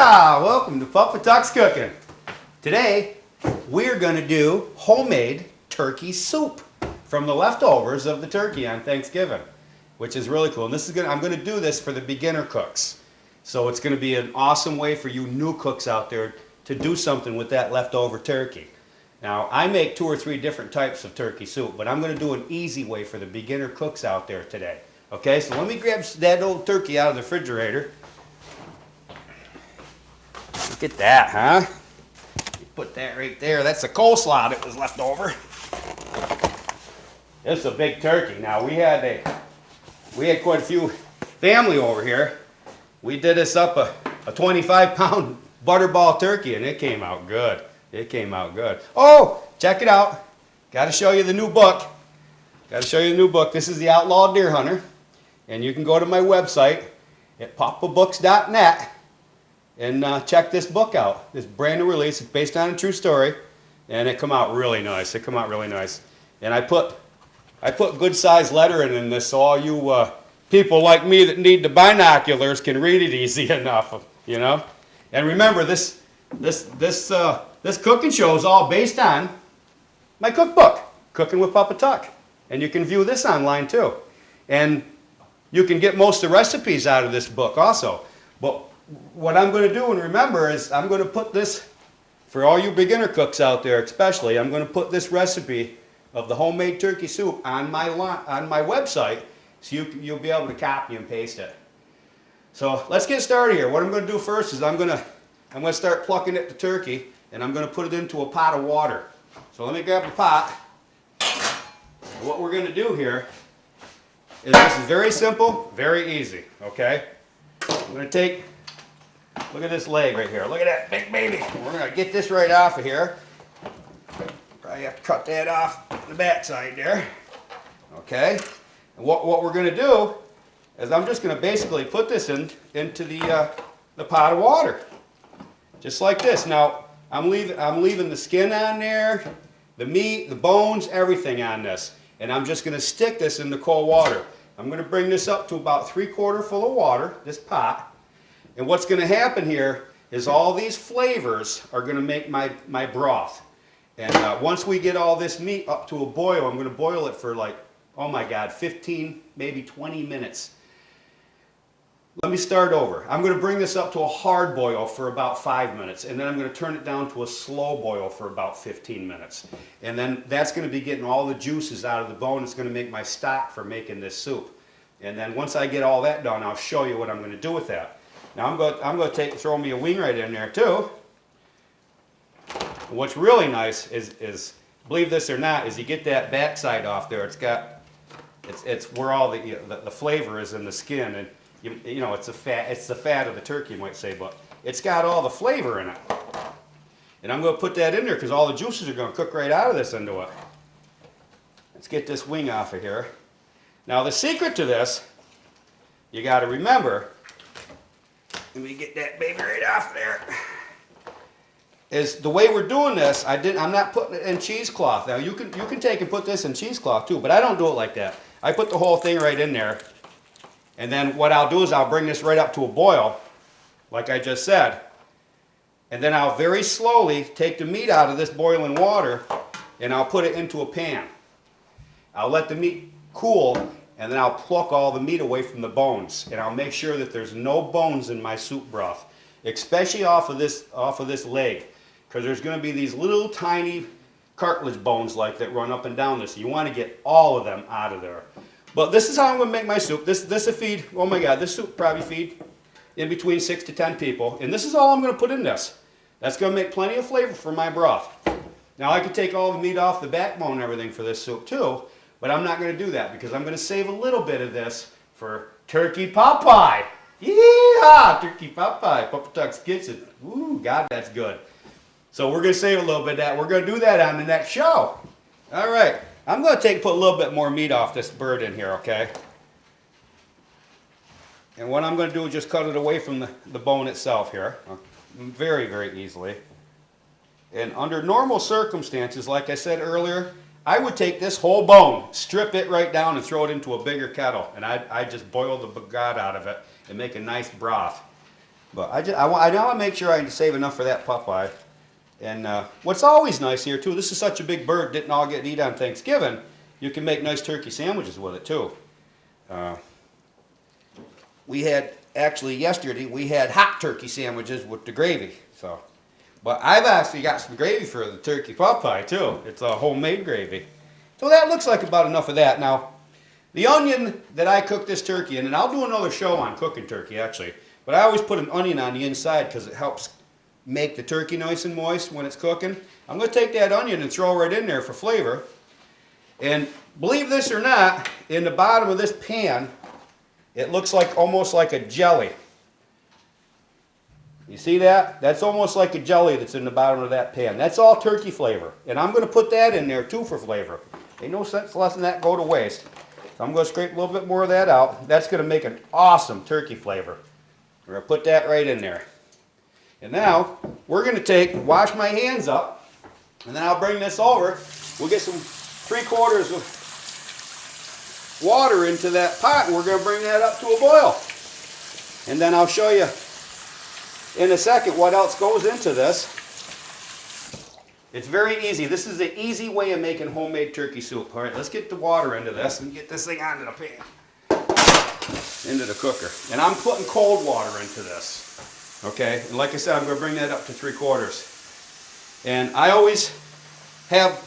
Yeehaw! Welcome to PapaTucks Cooking. Today we're going to do homemade turkey soup from the leftovers of the turkey on Thanksgiving, which is really cool. And this is I'm going to do this for the beginner cooks. So it's going to be an awesome way for you new cooks out there to do something with that leftover turkey. Now I make 2 or 3 different types of turkey soup, but I'm going to do an easy way for the beginner cooks out there today. Okay, so let me grab that old turkey out of the refrigerator. Look at that, huh? You put that right there. That's the coleslaw that was left over. This is a big turkey. Now we had quite a few family over here. We did this up a 25-pound butterball turkey, and it came out good. It came out good. Oh, check it out. Got to show you the new book. Got to show you the new book. This is The Outlaw Deer Hunter, and you can go to my website at papabooks.net. and check this book out. This brand new release. It's based on a true story, and it come out really nice. It come out really nice. And I put good size lettering in this, so all you people like me that need the binoculars can read it easy enough, you know. And remember, this cooking show is all based on my cookbook, Cooking with Papa Tuck, and you can view this online too. And you can get most of the recipes out of this book also. But what I'm going to do, and remember, is I'm going to put this, for all you beginner cooks out there especially, I'm going to put this recipe of the homemade turkey soup on my website, so you'll be able to copy and paste it. So let's get started here. What I'm going to do first is I'm going to start plucking at the turkey, and I'm going to put it into a pot of water. So let me grab the pot. What we're going to do here is this is very simple, very easy, okay? I'm going to take, look at this leg right here. Look at that big baby. We're going to get this right off of here. Probably have to cut that off the back side there. Okay. And what we're going to do is I'm just going to basically put this into the pot of water. Just like this. Now, I'm leaving the skin on there, the meat, the bones, everything on this. And I'm just going to stick this in the cold water. I'm going to bring this up to about 3/4 full of water, this pot. And what's going to happen here is all these flavors are going to make my broth. And once we get all this meat up to a boil, I'm going to boil it for like, oh my God, 15, maybe 20 minutes. Let me start over. I'm going to bring this up to a hard boil for about 5 minutes, and then I'm going to turn it down to a slow boil for about 15 minutes. And then that's going to be getting all the juices out of the bone. It's going to make my stock for making this soup. And then once I get all that done, I'll show you what I'm going to do with that. Now I'm going to throw me a wing right in there too. And what's really nice is, believe this or not, is you get that backside off there. It's where all the flavor is in the skin, and you know, it's the fat of the turkey, you might say, but it's got all the flavor in it. And I'm going to put that in there because all the juices are going to cook right out of this into it. Let's get this wing off of here. Now the secret to this, you got to remember, let me get that baby right off there, is the way we're doing this, I'm not putting it in cheesecloth. Now you can take and put this in cheesecloth too, but I don't do it like that. I put the whole thing right in there. And then what I'll do is I'll bring this right up to a boil, like I just said. And then I'll very slowly take the meat out of this boiling water, and I'll put it into a pan. I'll let the meat cool, and then I'll pluck all the meat away from the bones. And I'll make sure that there's no bones in my soup broth, especially off of this leg, because there's going to be these little tiny cartilage bones like that run up and down this. You want to get all of them out of there. But this is how I'm going to make my soup. This will feed, oh my God, this soup probably feed in between 6 to 10 people. And this is all I'm going to put in this. That's going to make plenty of flavor for my broth. Now I could take all the meat off the backbone and everything for this soup too, but I'm not going to do that because I'm going to save a little bit of this for turkey pot pie. Yeehaw! Turkey pot pie. PapaTucks Kitchen. Ooh, God, that's good. So we're going to save a little bit of that. We're going to do that on the next show. All right. I'm going to put a little bit more meat off this bird in here, okay? And what I'm going to do is just cut it away from the bone itself here, very, very easily. And under normal circumstances, like I said earlier, I would take this whole bone, strip it right down, and throw it into a bigger kettle. And I just boil the God out of it and make a nice broth. But I want to make sure I save enough for that Popeye. And what's always nice here too, this is such a big bird, didn't all get eat on Thanksgiving. You can make nice turkey sandwiches with it too. We had, actually yesterday, we had hot turkey sandwiches with the gravy. So, but I've actually got some gravy for the turkey Popeye too. It's a homemade gravy. So that looks like about enough of that. Now, the onion that I cook this turkey in, and I'll do another show on cooking turkey actually, but I always put an onion on the inside because it helps make the turkey nice and moist when it's cooking. I'm going to take that onion and throw it right in there for flavor. And believe this or not, in the bottom of this pan, it looks like almost like a jelly. You see that? That's almost like a jelly that's in the bottom of that pan. That's all turkey flavor. And I'm going to put that in there too for flavor. Ain't no sense letting that go to waste. So I'm going to scrape a little bit more of that out. That's going to make an awesome turkey flavor. We're going to put that right in there. And now we're going to wash my hands up, and then I'll bring this over. We'll get some 3/4 of water into that pot, and we're going to bring that up to a boil. And then I'll show you in a second what else goes into this. It's very easy. This is an easy way of making homemade turkey soup. All right, let's get the water into this and get this thing onto the pan, into the cooker. And I'm putting cold water into this. Okay, and like I said, I'm going to bring that up to 3/4. And I always have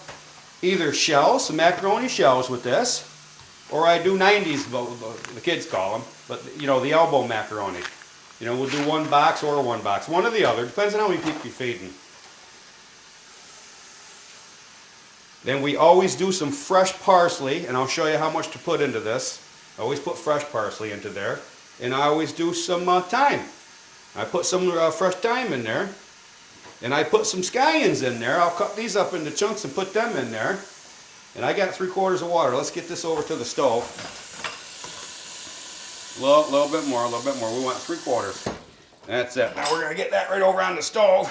either shells, some macaroni shells with this, or I do 90s, the kids call them, but you know, the elbow macaroni. You know, we'll do 1 box or 1 box, one or the other, depends on how many people you're feeding. Then we always do some fresh parsley, and I'll show you how much to put into this. I always put fresh parsley into there, and I always do some thyme. I put some fresh thyme in there, and I put some scallions in there. I'll cut these up into chunks and put them in there. And I got 3/4 of water. Let's get this over to the stove. A little bit more, We want 3/4. That's it. Now we're going to get that right over on the stove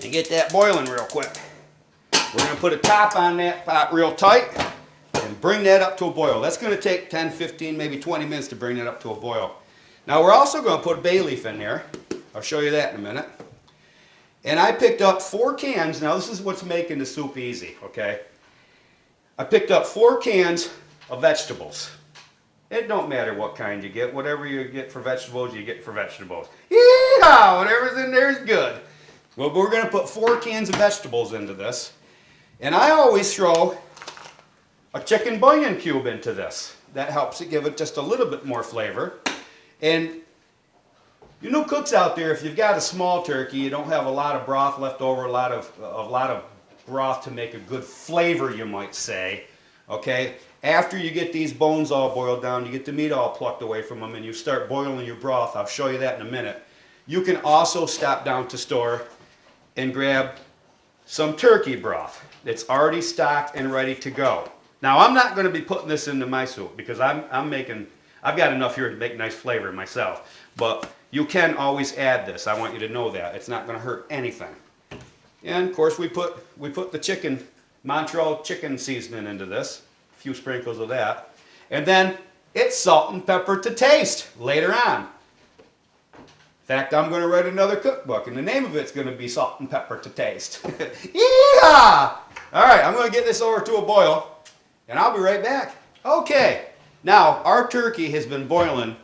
and get that boiling real quick. We're going to put a top on that pot real tight and bring that up to a boil. That's going to take 10, 15, maybe 20 minutes to bring that up to a boil. Now we're also going to put bay leaf in there. I'll show you that in a minute. And I picked up 4 cans. Now this is what's making the soup easy, okay? I picked up 4 cans of vegetables. It don't matter what kind you get. Whatever you get for vegetables, you get for vegetables. Yeehaw! Whatever's in there is good. Well, we're going to put 4 cans of vegetables into this. And I always throw a chicken bouillon cube into this. That helps it give it just a little bit more flavor. And you new cooks out there, if you've got a small turkey, you don't have a lot of broth left over, a lot of broth to make a good flavor, you might say. Okay? After you get these bones all boiled down, you get the meat all plucked away from them, and you start boiling your broth. I'll show you that in a minute. You can also stop down to store and grab some turkey broth. It's already stocked and ready to go. Now I'm not going to be putting this into my soup because I've got enough here to make nice flavor myself. But you can always add this. I want you to know that. It's not going to hurt anything. And of course we put the Montreal chicken seasoning into this. A few sprinkles of that. And then it's salt and pepper to taste later on. In fact, I'm going to write another cookbook, and the name of it's going to be Salt and Pepper to Taste. Yeah! All right, I'm going to get this over to a boil, and I'll be right back. Okay, now our turkey has been boiling